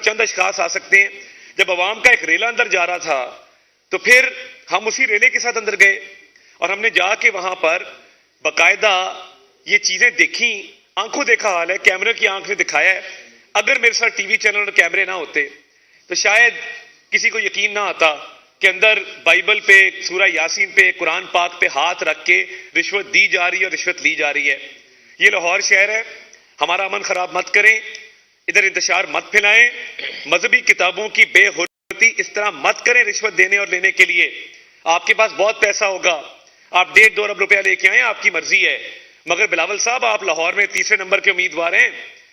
चंद अशखास आ सकते हैं। जब अवाम का एक रेला अंदर जा रहा था तो फिर हम उसी रेले के साथ अंदर गए और हमने जाके वहां पर बाकायदा ये चीजें देखी, आंखों देखा हाल है, कैमरे की आंख ने दिखाया है। अगर मेरे साथ टीवी चैनल और कैमरे ना होते तो शायद किसी को यकीन ना आता कि अंदर बाइबल पे, सूरह यासीन पे, कुरान पाक पे हाथ रख के रिश्वत दी जा रही है और रिश्वत ली जा रही है। ये लाहौर शहर है, हमारा अमन खराब मत करें, इधर इंतशार मत फैलाएं, मजहबी किताबों की बेहुरमती इस तरह मत करें रिश्वत देने और लेने के लिए। आपके पास बहुत पैसा होगा, आप 1.5-2 अरब रुपया लेके आए, आपकी मर्जी है, मगर बिलावल साहब आप लाहौर में तीसरे नंबर के उम्मीदवार हैं।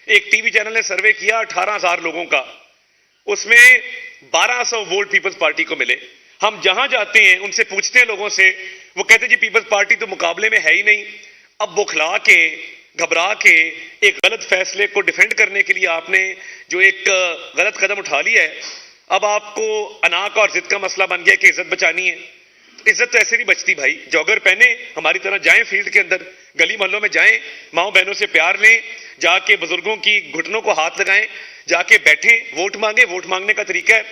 एक टीवी चैनल ने सर्वे किया 18,000 लोगों का, उसमें 1200 वोट पीपल्स पार्टी को मिले। हम जहां जाते हैं उनसे पूछते हैं लोगों से, वो कहते जी पीपल्स पार्टी तो मुकाबले में है ही नहीं। अब बौखला के, घबरा के एक गलत फैसले को डिफेंड करने के लिए आपने जो एक गलत कदम उठा लिया है, अब आपको अनाक और जिद का मसला बन गया कि इज्जत बचानी है। इज्जत तो ऐसे नहीं बचती भाई, जॉगर पहने हमारी तरह जाएं, फील्ड के अंदर गली मोहल्लों में जाएं, माओ बहनों से प्यार लें, जाके बुजुर्गों की घुटनों को हाथ लगाएं, जाके बैठें, वोट मांगे। वोट मांगने का तरीका है।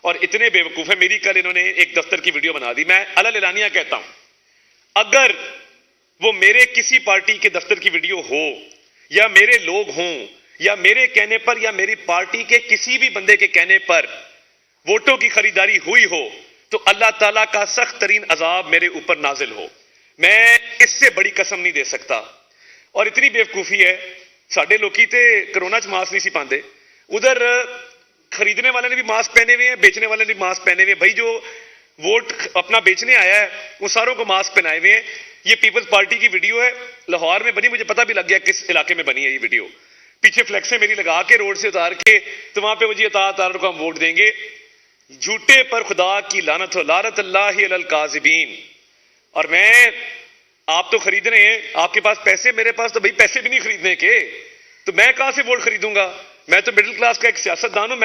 और इतने बेवकूफ है, मेरी कल इन्होंने एक दफ्तर की वीडियो बना दी। मैं अलल एलानिया कहता हूं, अगर वो मेरे किसी पार्टी के दफ्तर की वीडियो हो या मेरे लोग हों या मेरे कहने पर या मेरी पार्टी के किसी भी बंदे के कहने पर वोटों की खरीदारी हुई हो तो अल्लाह ताला का सख्त तरीन अजाब मेरे ऊपर नाजिल हो। मैं इससे बड़ी कसम नहीं दे सकता। और इतनी बेवकूफी है, साडे लोकी ते कोरोना च मास्क नहीं सी पाते, उधर खरीदने वाले ने भी मास्क पहने हुए हैं, बेचने वाले ने भी मास्क पहने हुए हैं। भाई जो वोट अपना बेचने आया है वो सारों को मास्क पहनाए हुए हैं। ये पीपल्स पार्टी की वीडियो है, लाहौर में बनी, मुझे पता भी लग गया किस इलाके में बनी है ये वीडियो। पीछे फ्लेक्सें मेरी लगा के रोड से उतार के तो वहां पे मुझे अतार को हम वोट देंगे। झूठे पर खुदा की लानत हो, लानत अल्लाह अलल काज़िबीन। और मैं, आप तो खरीद रहे हैं, आपके पास पैसे, मेरे पास तो भाई पैसे भी नहीं खरीदने के, तो मैं कहां से वोट खरीदूंगा? मैं तो मिडिल क्लास का एक सियासतदान हूं।